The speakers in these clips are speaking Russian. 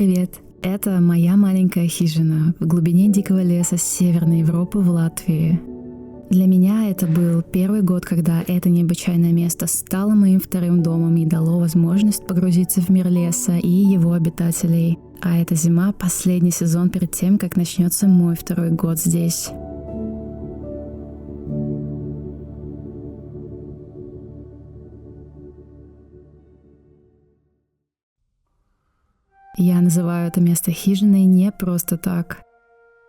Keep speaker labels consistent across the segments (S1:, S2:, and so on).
S1: Привет! Это моя маленькая хижина в глубине дикого леса Северной Европы в Латвии. Для меня это был первый год, когда это необычайное место стало моим вторым домом и дало возможность погрузиться в мир леса и его обитателей. А эта зима — последний сезон перед тем, как начнется мой второй год здесь. Я называю это место хижиной не просто так.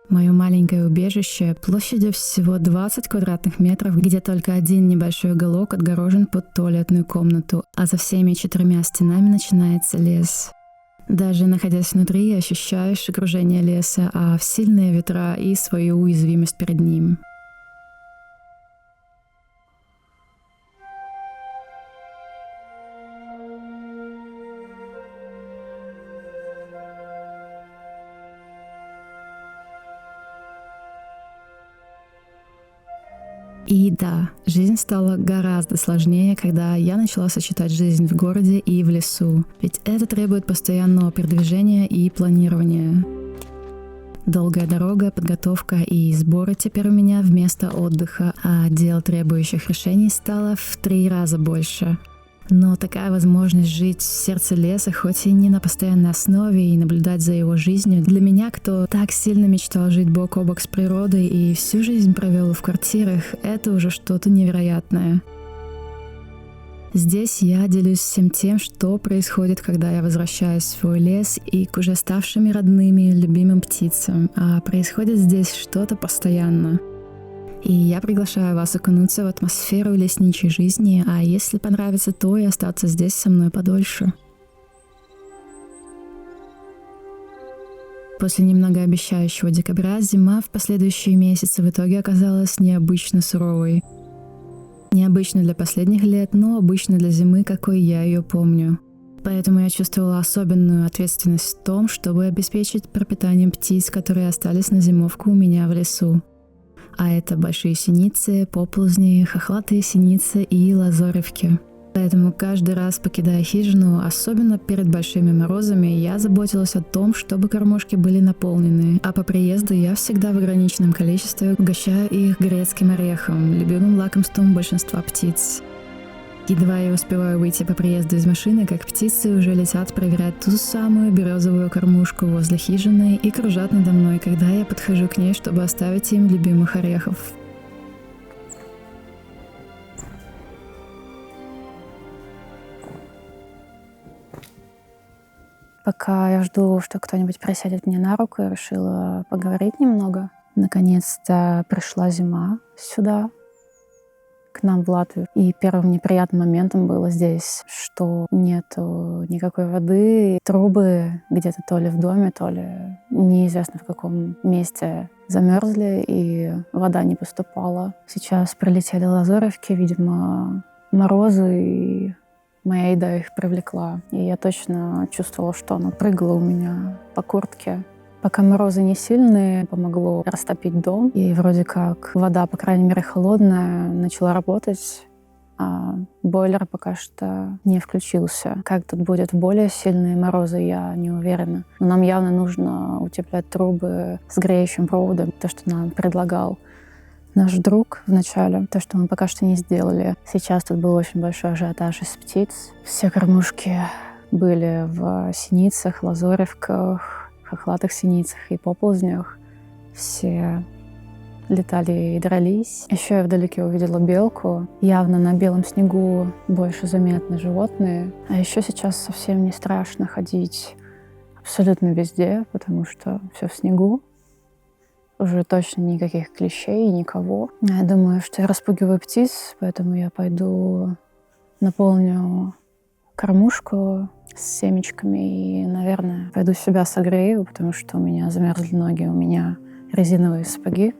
S1: Мое маленькое убежище площадью всего 20 квадратных метров, где только один небольшой уголок отгорожен под туалетную комнату, а за всеми 4 стенами начинается лес. Даже находясь внутри, ощущаешь окружение леса, а в сильные ветра и свою уязвимость перед ним. И да, жизнь стала гораздо сложнее, когда я начала сочетать жизнь в городе и в лесу. Ведь это требует постоянного передвижения и планирования. Долгая дорога, подготовка и сборы теперь у меня вместо отдыха, а дел, требующих решений, стало в 3 раза больше. Но такая возможность жить в сердце леса, хоть и не на постоянной основе, и наблюдать за его жизнью, для меня, кто так сильно мечтал жить бок о бок с природой и всю жизнь провел в квартирах, это уже что-то невероятное. Здесь я делюсь всем тем, что происходит, когда я возвращаюсь в свой лес и к уже ставшим родными, любимым птицам, а происходит здесь что-то постоянно. И я приглашаю вас окунуться в атмосферу лесничей жизни, а если понравится, то и остаться здесь со мной подольше. После немного обещающего декабря зима в последующие месяцы в итоге оказалась необычно суровой. Необычно для последних лет, но обычно для зимы, какой я ее помню. Поэтому я чувствовала особенную ответственность в том, чтобы обеспечить пропитанием птиц, которые остались на зимовку у меня в лесу. А это большие синицы, поползни, хохлатые синицы и лазоревки. Поэтому каждый раз, покидая хижину, особенно перед большими морозами, я заботилась о том, чтобы кормушки были наполнены, а по приезду я всегда в ограниченном количестве угощаю их грецким орехом, любимым лакомством большинства птиц. Едва я успеваю выйти по приезду из машины, как птицы уже летят проверять ту самую березовую кормушку возле хижины и кружат надо мной, когда я подхожу к ней, чтобы оставить им любимых орехов. Пока я жду, что кто-нибудь присядет мне на руку, я решила поговорить немного. Наконец-то пришла зима сюда, к нам в Латвию. И первым неприятным моментом было здесь, что нету никакой воды. Трубы где-то то ли в доме, то ли неизвестно в каком месте замерзли, и вода не поступала. Сейчас прилетели лазоревки, видимо, морозы, и моя еда их привлекла. И я точно чувствовала, что она прыгала у меня по куртке. Пока морозы не сильные, помогло растопить дом. И вроде как вода, по крайней мере, холодная, начала работать, а бойлер пока что не включился. Как тут будет в более сильные морозы, я не уверена. Но нам явно нужно утеплять трубы с греющим проводом, то, что нам предлагал наш друг вначале, то, что мы пока что не сделали. Сейчас тут был очень большой ажиотаж из птиц. Все кормушки были в синицах, лазоревках, хохлатых синицах и поползнях. Все летали и дрались. Еще я вдалеке увидела белку. Явно на белом снегу больше заметны животные. А еще сейчас совсем не страшно ходить абсолютно везде, потому что все в снегу. Уже точно никаких клещей, никого. Я думаю, что я распугиваю птиц, поэтому я пойду наполню кормушку с семечками и, наверное, пойду себя согрею, потому что у меня замерзли ноги, у меня резиновые сапоги.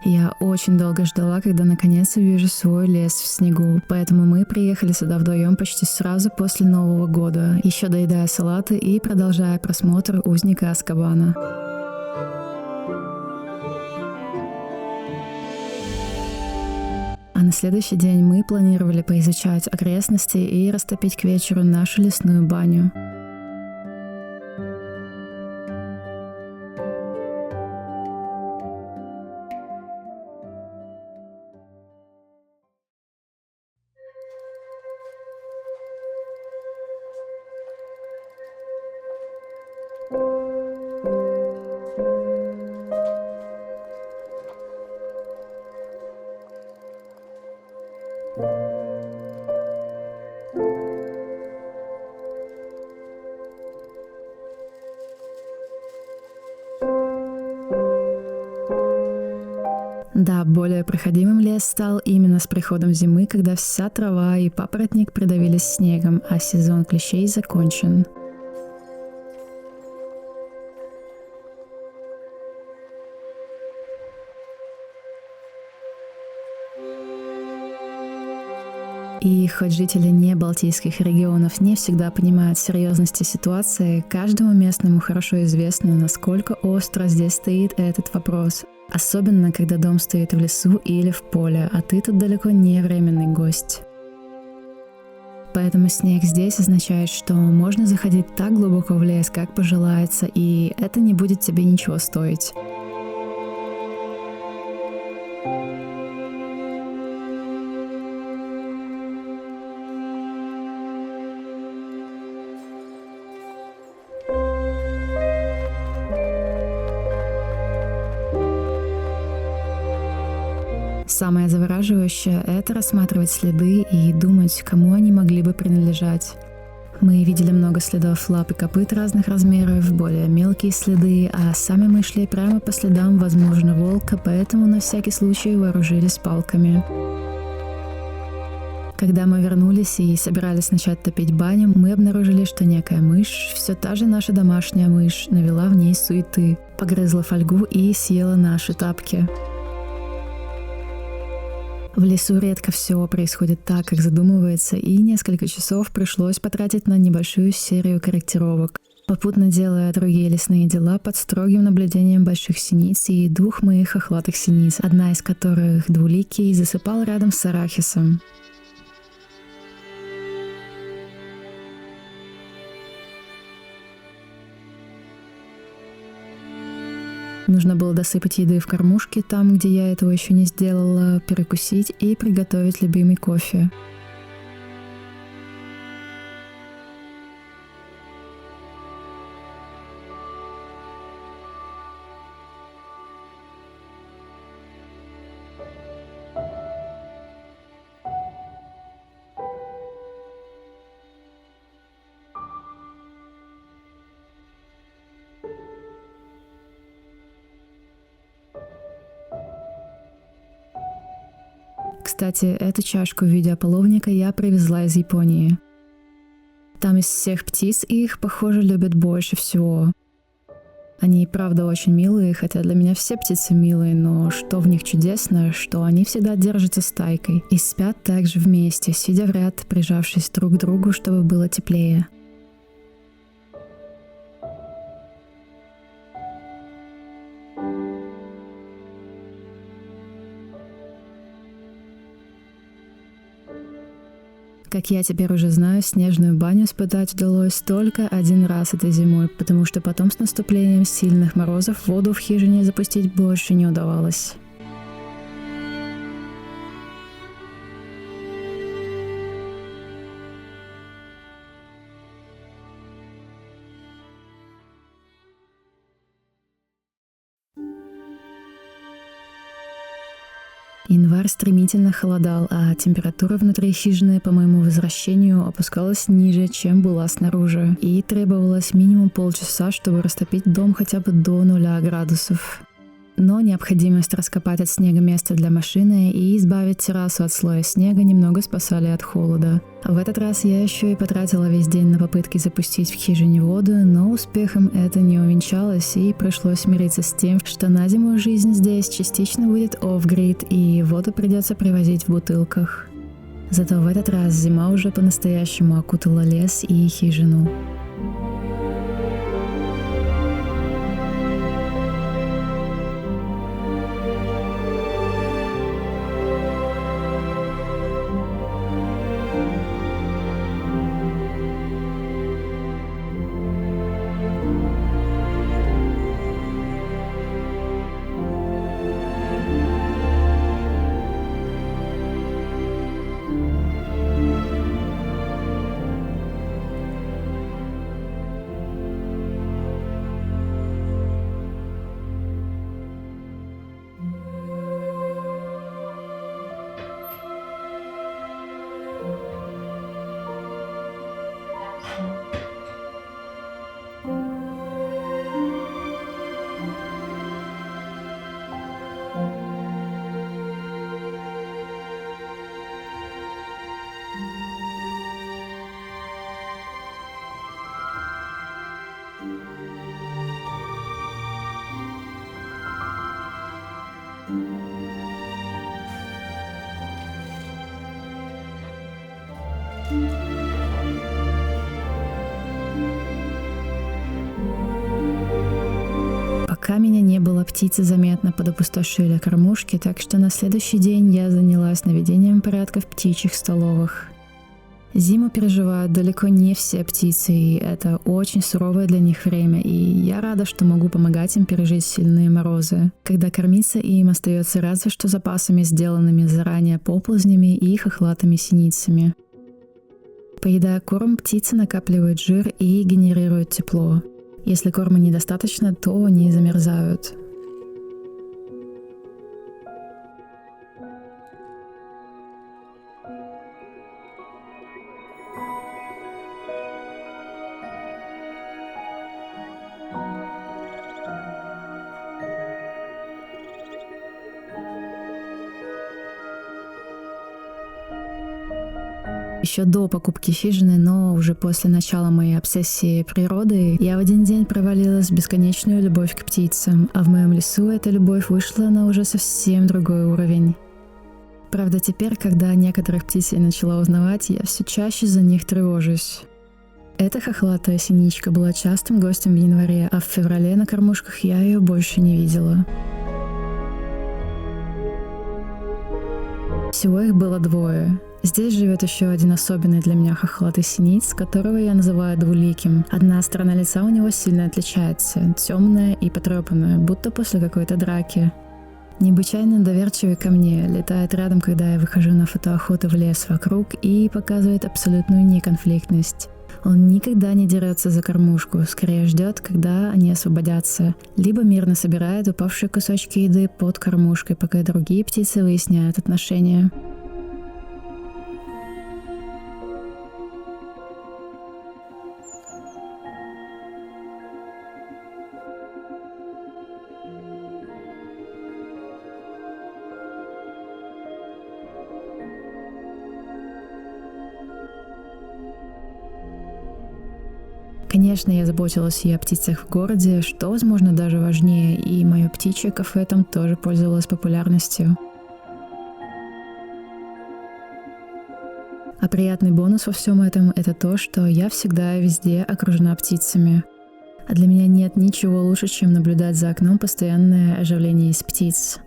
S1: Я очень долго ждала, когда наконец увижу свой лес в снегу, поэтому мы приехали сюда вдвоем почти сразу после Нового года, еще доедая салаты и продолжая просмотр «Узника Азкабана». А на следующий день мы планировали поизучать окрестности и растопить к вечеру нашу лесную баню. Да, более проходимым лес стал именно с приходом зимы, когда вся трава и папоротник придавились снегом, а сезон клещей закончен. И хоть жители не балтийских регионов не всегда понимают серьезности ситуации, каждому местному хорошо известно, насколько остро здесь стоит этот вопрос. Особенно, когда дом стоит в лесу или в поле, а ты тут далеко не временный гость. Поэтому снег здесь означает, что можно заходить так глубоко в лес, как пожелается, и это не будет тебе ничего стоить. Самое завораживающее — это рассматривать следы и думать, кому они могли бы принадлежать. Мы видели много следов лап и копыт разных размеров, более мелкие следы, а сами мы шли прямо по следам, возможно, волка, поэтому на всякий случай вооружились палками. Когда мы вернулись и собирались начать топить баню, мы обнаружили, что некая мышь, все та же наша домашняя мышь, навела в ней суеты, погрызла фольгу и съела наши тапки. В лесу редко все происходит так, как задумывается, и несколько часов пришлось потратить на небольшую серию корректировок, попутно делая другие лесные дела под строгим наблюдением больших синиц и двух моих хохлатых синиц, одна из которых, двуликий, засыпал рядом с арахисом. Нужно было досыпать еды в кормушки там, где я этого еще не сделала, перекусить и приготовить любимый кофе. Кстати, эту чашку в виде ополовника я привезла из Японии. Там из всех птиц их, похоже, любят больше всего. Они, правда, очень милые, хотя для меня все птицы милые, но что в них чудесно, что они всегда держатся стайкой и спят также вместе, сидя в ряд, прижавшись друг к другу, чтобы было теплее. Как я теперь уже знаю, снежную баню испытать удалось только один раз этой зимой, потому что потом с наступлением сильных морозов воду в хижине запустить больше не удавалось. Январь стремительно холодал, а температура внутри хижины по моему возвращению опускалась ниже, чем была снаружи, и требовалось минимум полчаса, чтобы растопить дом хотя бы до 0 градусов. но необходимость раскопать от снега место для машины и избавить террасу от слоя снега немного спасали от холода. В этот раз я еще и потратила весь день на попытки запустить в хижине воду, но успехом это не увенчалось, и пришлось смириться с тем, что на зиму жизнь здесь частично будет off-grid, и воду придется привозить в бутылках. Зато в этот раз зима уже по-настоящему окутала лес и хижину. Пока меня не было, птицы заметно подопустошили кормушки, так что на следующий день я занялась наведением порядка в птичьих столовых. Зиму переживают далеко не все птицы, и это очень суровое для них время, и я рада, что могу помогать им пережить сильные морозы, когда кормиться им остается разве что запасами, сделанными заранее поползнями и хохлатыми синицами. Поедая корм, птицы накапливают жир и генерируют тепло. Если корма недостаточно, то они замерзают. Еще до покупки хижины, но уже после начала моей обсессии природой, я в один день провалилась в бесконечную любовь к птицам, а в моем лесу эта любовь вышла на уже совсем другой уровень. Правда, теперь, когда некоторых птиц я начала узнавать, я все чаще за них тревожусь. Эта хохлатая синичка была частым гостем в январе, а в феврале на кормушках я ее больше не видела. Всего их было 2. Здесь живет еще один особенный для меня хохлатый синиц, которого я называю двуликим. Одна сторона лица у него сильно отличается, темная и потрепанная, будто после какой-то драки. Необычайно доверчивый ко мне, летает рядом, когда я выхожу на фотоохоту в лес вокруг, и показывает абсолютную неконфликтность. Он никогда не дерется за кормушку, скорее ждет, когда они освободятся, либо мирно собирает упавшие кусочки еды под кормушкой, пока другие птицы выясняют отношения. Конечно, я заботилась и о птицах в городе, что, возможно, даже важнее, и мое птичье кафе там тоже пользовалось популярностью. А приятный бонус во всем этом — это то, что я всегда и везде окружена птицами. А для меня нет ничего лучше, чем наблюдать за окном постоянное оживление из птиц.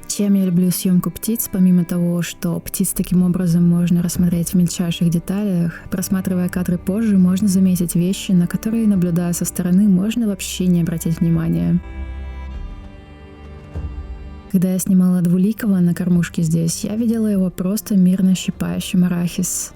S1: Чем я люблю съемку птиц, помимо того, что птиц таким образом можно рассмотреть в мельчайших деталях, просматривая кадры позже, можно заметить вещи, на которые, наблюдая со стороны, можно вообще не обратить внимания. Когда я снимала Двуликого на кормушке здесь, я видела его просто мирно щипающим арахис.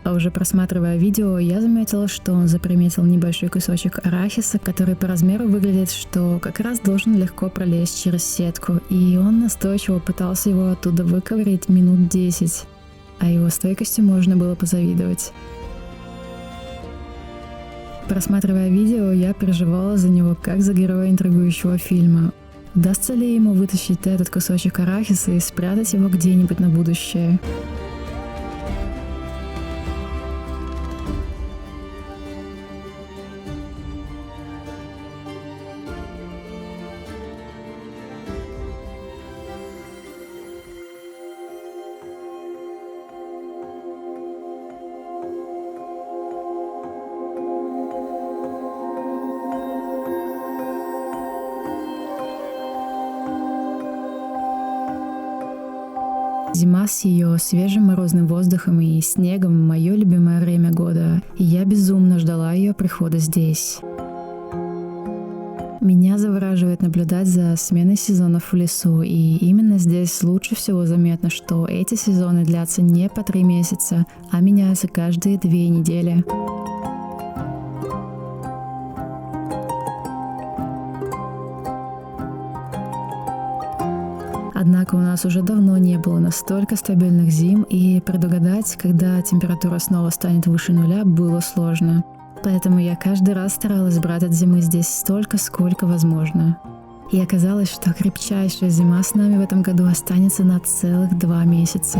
S1: А уже просматривая видео, я заметила, что он заприметил небольшой кусочек арахиса, который по размеру выглядит, что как раз должен легко пролезть через сетку, и он настойчиво пытался его оттуда выковырять минут 10, а его стойкости можно было позавидовать. Просматривая видео, я переживала за него как за героя интригующего фильма. Удастся ли ему вытащить этот кусочек арахиса и спрятать его где-нибудь на будущее? Зима с ее свежим морозным воздухом и снегом — мое любимое время года, и я безумно ждала ее прихода здесь. Меня завораживает наблюдать за сменой сезонов в лесу, и именно здесь лучше всего заметно, что эти сезоны длятся не по 3 месяца, а меняются каждые 2 недели. Однако у нас уже давно не было настолько стабильных зим, и предугадать, когда температура снова станет выше нуля, было сложно. Поэтому я каждый раз старалась брать от зимы здесь столько, сколько возможно. И оказалось, что крепчайшая зима с нами в этом году останется на целых 2 месяца.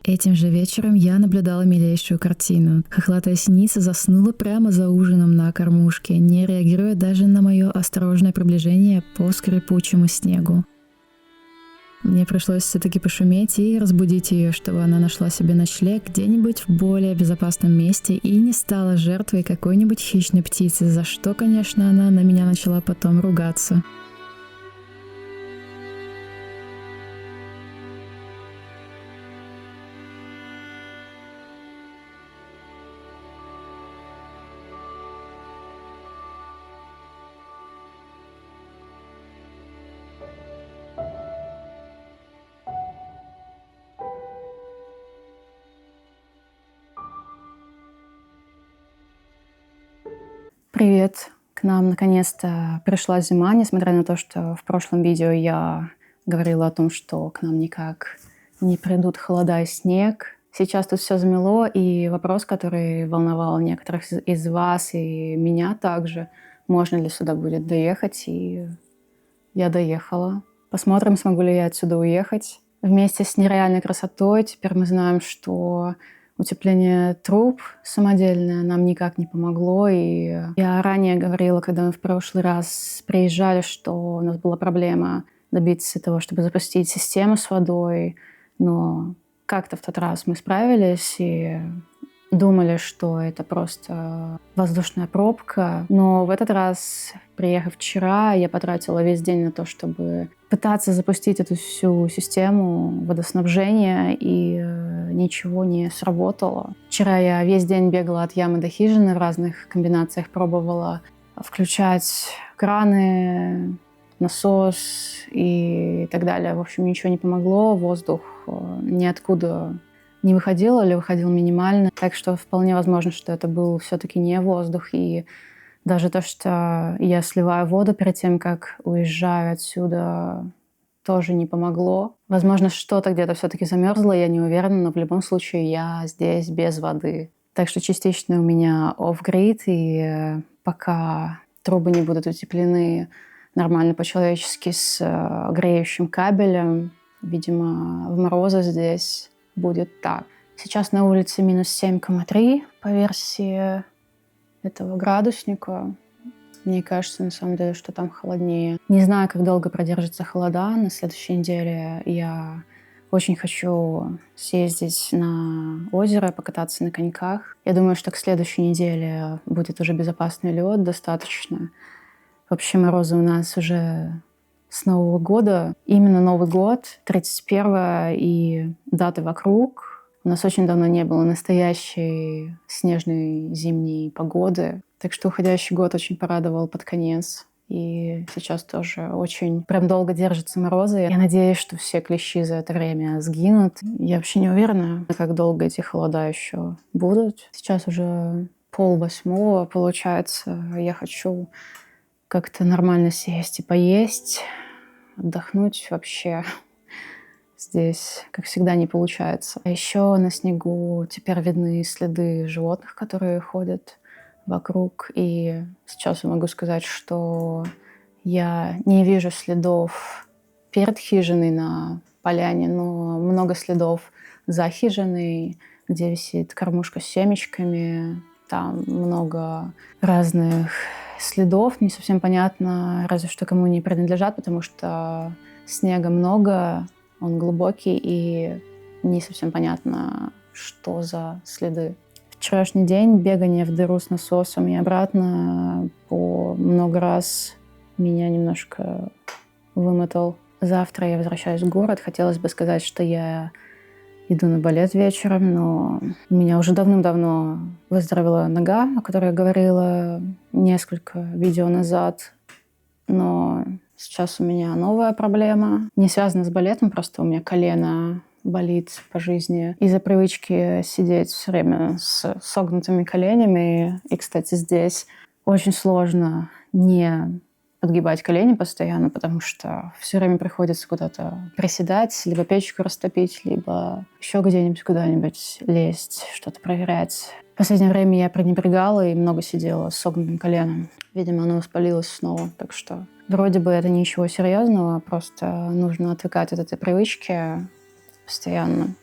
S1: Этим же вечером я наблюдала милейшую картину. Хохлатая синица заснула прямо за ужином на кормушке, не реагируя даже на мое осторожное приближение по скрипучему снегу. Мне пришлось все-таки пошуметь и разбудить ее, чтобы она нашла себе ночлег где-нибудь в более безопасном месте и не стала жертвой какой-нибудь хищной птицы, за что, конечно, она на меня начала потом ругаться. Привет! К нам наконец-то пришла зима, несмотря на то, что в прошлом видео я говорила о том, что к нам никак не придут холода и снег. Сейчас тут все замело, и вопрос, который волновал некоторых из вас и меня также, можно ли сюда будет доехать, и я доехала. Посмотрим, смогу ли я отсюда уехать. Вместе с нереальной красотой теперь мы знаем, что утепление труб самодельное нам никак не помогло. И я ранее говорила, когда мы в прошлый раз приезжали, что у нас была проблема добиться того, чтобы запустить систему с водой. Но как-то в тот раз мы справились и думали, что это просто воздушная пробка. Но в этот раз, приехав вчера, я потратила весь день на то, чтобы пытаться запустить эту всю систему водоснабжения, и ничего не сработало. Вчера я весь день бегала от ямы до хижины, в разных комбинациях пробовала включать краны, насос и так далее. В общем, ничего не помогло, воздух ниоткуда не выходил или выходил минимально. Так что вполне возможно, что это был все-таки не воздух. И даже то, что я сливаю воду перед тем, как уезжаю отсюда, тоже не помогло. Возможно, что-то где-то все-таки замерзло, я не уверена, но в любом случае я здесь без воды. Так что частично у меня off-grid, и пока трубы не будут утеплены нормально по-человечески с греющим кабелем, видимо, в морозы здесь будет так. Сейчас на улице минус 7,3 по версии этого градусника. Мне кажется, на самом деле, что там холоднее. Не знаю, как долго продержится холода. На следующей неделе я очень хочу съездить на озеро, покататься на коньках. Я думаю, что к следующей неделе будет уже безопасный лед достаточно. Вообще морозы у нас уже с Нового года. Именно Новый год, 31 и даты вокруг. У нас очень давно не было настоящей снежной зимней погоды. Так что уходящий год очень порадовал под конец. И сейчас тоже очень прям долго держатся морозы. Я надеюсь, что все клещи за это время сгинут. Я вообще не уверена, как долго эти холода еще будут. Сейчас уже 7:30 получается. Я хочу как-то нормально сесть и поесть, отдохнуть вообще. Здесь, как всегда, не получается. А еще на снегу теперь видны следы животных, которые ходят вокруг. И сейчас я могу сказать, что я не вижу следов перед хижиной на поляне, но много следов за хижиной, где висит кормушка с семечками. Там много разных следов, не совсем понятно, разве что кому они принадлежат, потому что снега много, он глубокий, и не совсем понятно, что за следы. Вчерашний день бегание в дыру с насосом и обратно по много раз меня немножко вымотал. Завтра я возвращаюсь в город. Хотелось бы сказать, что я иду на балет вечером, но у меня уже давным-давно выздоровела нога, о которой я говорила несколько видео назад. Но сейчас у меня новая проблема. Не связана с балетом, просто у меня колено болит по жизни из-за привычки сидеть все время с согнутыми коленями. И, кстати, здесь очень сложно не подгибать колени постоянно, потому что все время приходится куда-то приседать, либо печку растопить, либо еще где-нибудь куда-нибудь лезть, что-то проверять. В последнее время я пренебрегала и много сидела с согнутым коленом. Видимо, оно воспалилось снова, так что вроде бы это ничего серьезного, просто нужно отвыкать от этой привычки, постоянно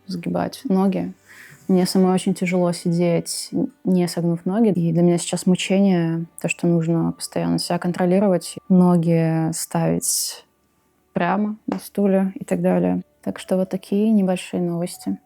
S1: сгибать ноги. Мне самой очень тяжело сидеть, не согнув ноги. И для меня сейчас мучение то, что нужно постоянно себя контролировать, ноги ставить прямо на стуле и так далее. Так что вот такие небольшие новости.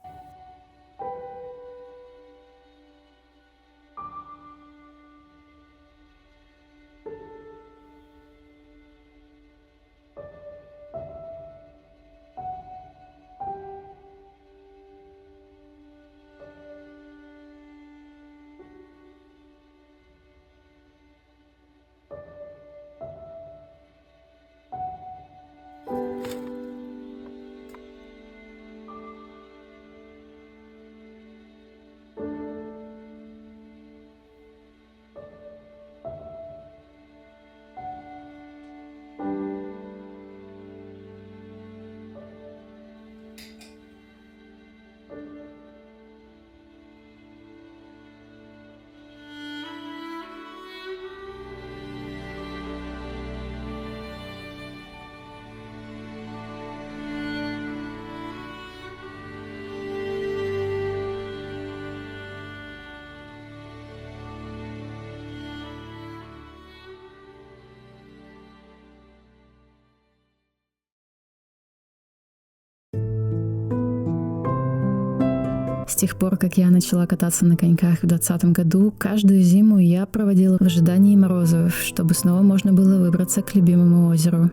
S1: С тех пор, как я начала кататься на коньках в 2020 году, каждую зиму я проводила в ожидании морозов, чтобы снова можно было выбраться к любимому озеру.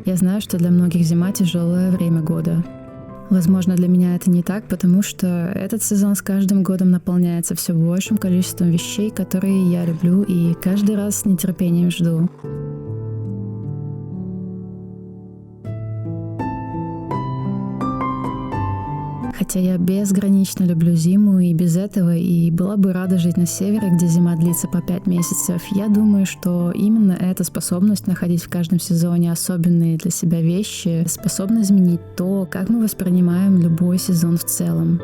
S1: Я знаю, что для многих зима — тяжелое время года. Возможно, для меня это не так, потому что этот сезон с каждым годом наполняется все большим количеством вещей, которые я люблю и каждый раз с нетерпением жду. Хотя я безгранично люблю зиму и без этого, и была бы рада жить на севере, где зима длится по 5 месяцев, я думаю, что именно эта способность находить в каждом сезоне особенные для себя вещи способна изменить то, как мы воспринимаем любой сезон в целом.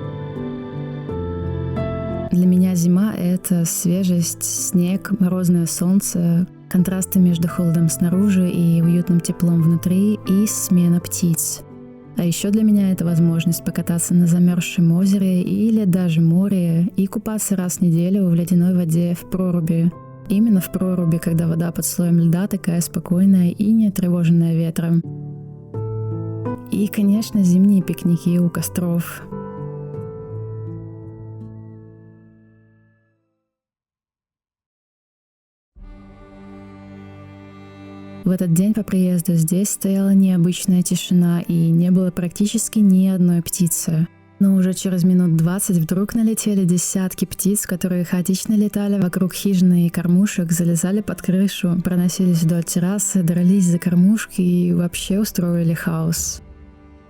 S1: Для меня зима — это свежесть, снег, морозное солнце, контрасты между холодом снаружи и уютным теплом внутри и смена птиц. А еще для меня это возможность покататься на замерзшем озере или даже море и купаться раз в неделю в ледяной воде в проруби. Именно в проруби, когда вода под слоем льда такая спокойная и не тревоженная ветром. И, конечно, зимние пикники у костров. В этот день по приезду здесь стояла необычная тишина и не было практически ни одной птицы. Но уже через минут 20 вдруг налетели десятки птиц, которые хаотично летали вокруг хижины и кормушек, залезали под крышу, проносились вдоль террасы, дрались за кормушки и вообще устроили хаос.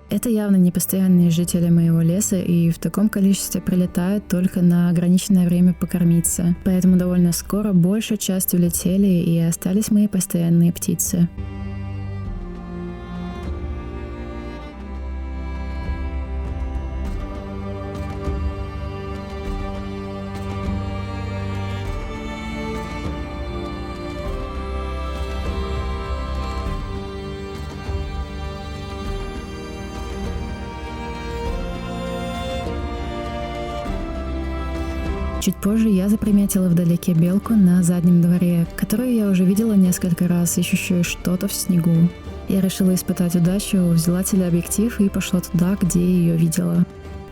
S1: Это явно не постоянные жители моего леса и в таком количестве прилетают только на ограниченное время покормиться. Поэтому довольно скоро большей частью улетели и остались мои постоянные птицы. Чуть позже я заприметила вдалеке белку на заднем дворе, которую я уже видела несколько раз, ищущую что-то в снегу. Я решила испытать удачу, взяла телеобъектив и пошла туда, где ее видела.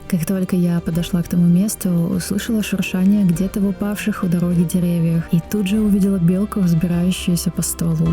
S1: Как только я подошла к тому месту, услышала шуршание где-то в упавших у дороги деревьях и тут же увидела белку, взбирающуюся по стволу.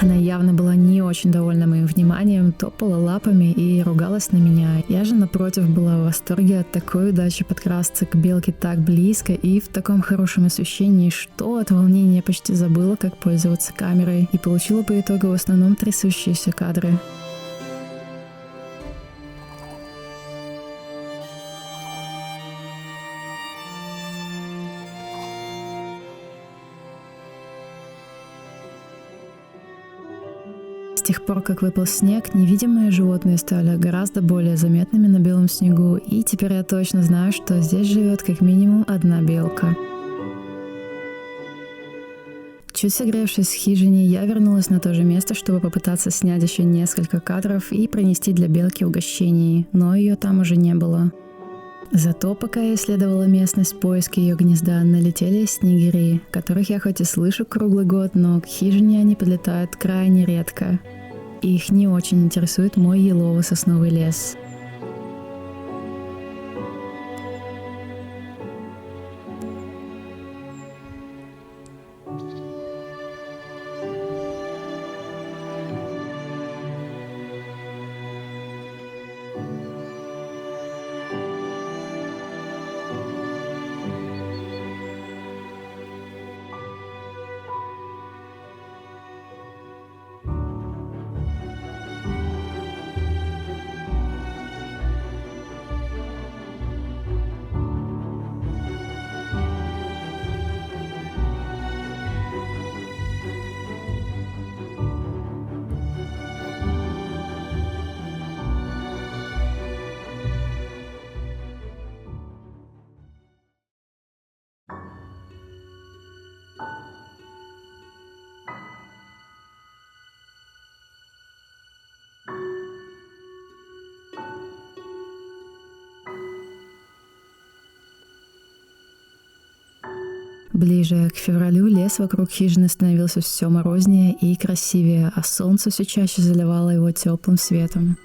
S1: Она явно была не очень довольна моим вниманием, топала лапами и ругалась на меня. Я же, напротив, была в восторге от такой удачи подкрасться к белке так близко и в таком хорошем освещении, что от волнения почти забыла, как пользоваться камерой, и получила по итогу в основном трясущиеся кадры. С тех пор, как выпал снег, невидимые животные стали гораздо более заметными на белом снегу, и теперь я точно знаю, что здесь живет как минимум одна белка. Чуть согревшись в хижине, я вернулась на то же место, чтобы попытаться снять еще несколько кадров и принести для белки угощений, но ее там уже не было. Зато, пока я исследовала местность в поиске ее гнезда, налетели снегири, которых я хоть и слышу круглый год, но к хижине они подлетают крайне редко. И их не очень интересует мой еловый сосновый лес. Ближе к февралю лес вокруг хижины становился все морознее и красивее, а солнце все чаще заливало его теплым светом.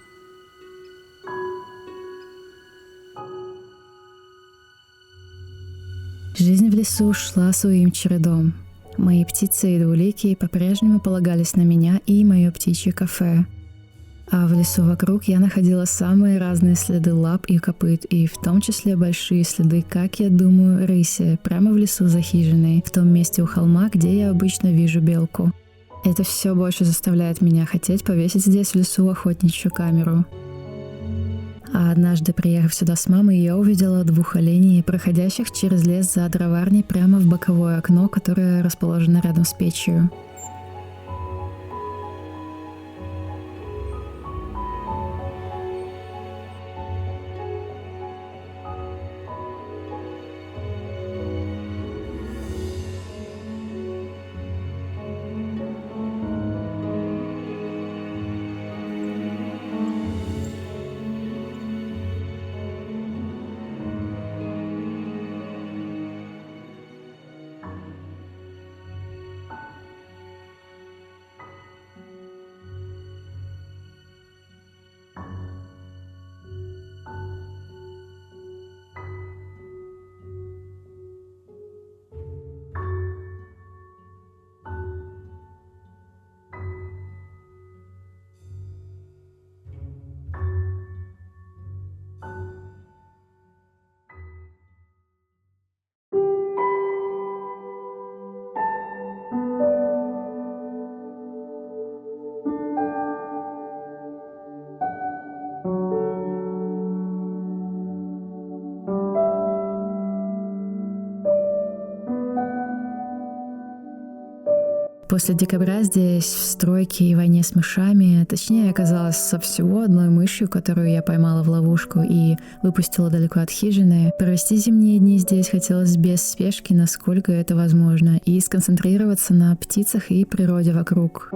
S1: Жизнь в лесу шла своим чередом. Мои птицы и двуликие по-прежнему полагались на меня и мое птичье кафе. А в лесу вокруг я находила самые разные следы лап и копыт, и в том числе большие следы, как я думаю, рыси, прямо в лесу за хижиной, в том месте у холма, где я обычно вижу белку. Это все больше заставляет меня хотеть повесить здесь в лесу охотничью камеру. А однажды, приехав сюда с мамой, я увидела 2 оленей, проходящих через лес за дроварней прямо в боковое окно, которое расположено рядом с печью. После декабря здесь, в стройке и войне с мышами, точнее оказалось со всего одной мышью, которую я поймала в ловушку и выпустила далеко от хижины, провести зимние дни здесь хотелось без спешки, насколько это возможно, и сконцентрироваться на птицах и природе вокруг.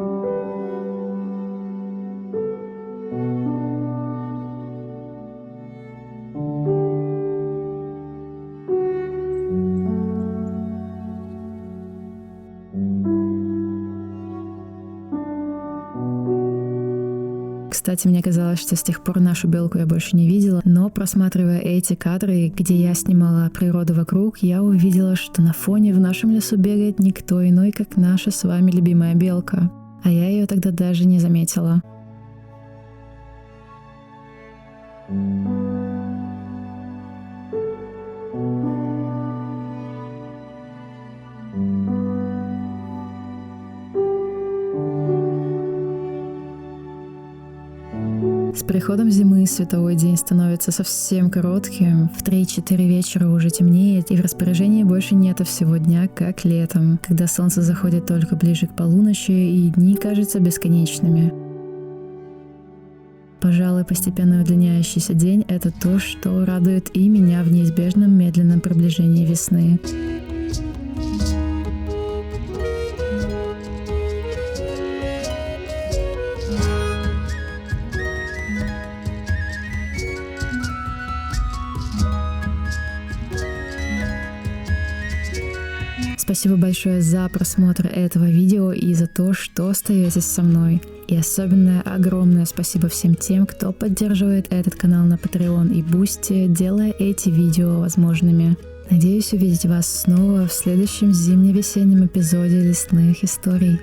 S1: Кстати, мне казалось, что с тех пор нашу белку я больше не видела, но просматривая эти кадры, где я снимала природу вокруг, я увидела, что на фоне в нашем лесу бегает никто иной, как наша с вами любимая белка. А я ее тогда даже не заметила. С приходом зимы световой день становится совсем коротким, в 3-4 вечера уже темнеет, и в распоряжении больше нету всего дня, как летом, когда солнце заходит только ближе к полуночи, и дни кажутся бесконечными. Пожалуй, постепенно удлиняющийся день — это то, что радует и меня в неизбежном медленном приближении весны. Спасибо большое за просмотр этого видео и за то, что остаетесь со мной. И особенно огромное спасибо всем тем, кто поддерживает этот канал на Patreon и Boosty, делая эти видео возможными. Надеюсь увидеть вас снова в следующем зимне-весеннем эпизоде лесных историй.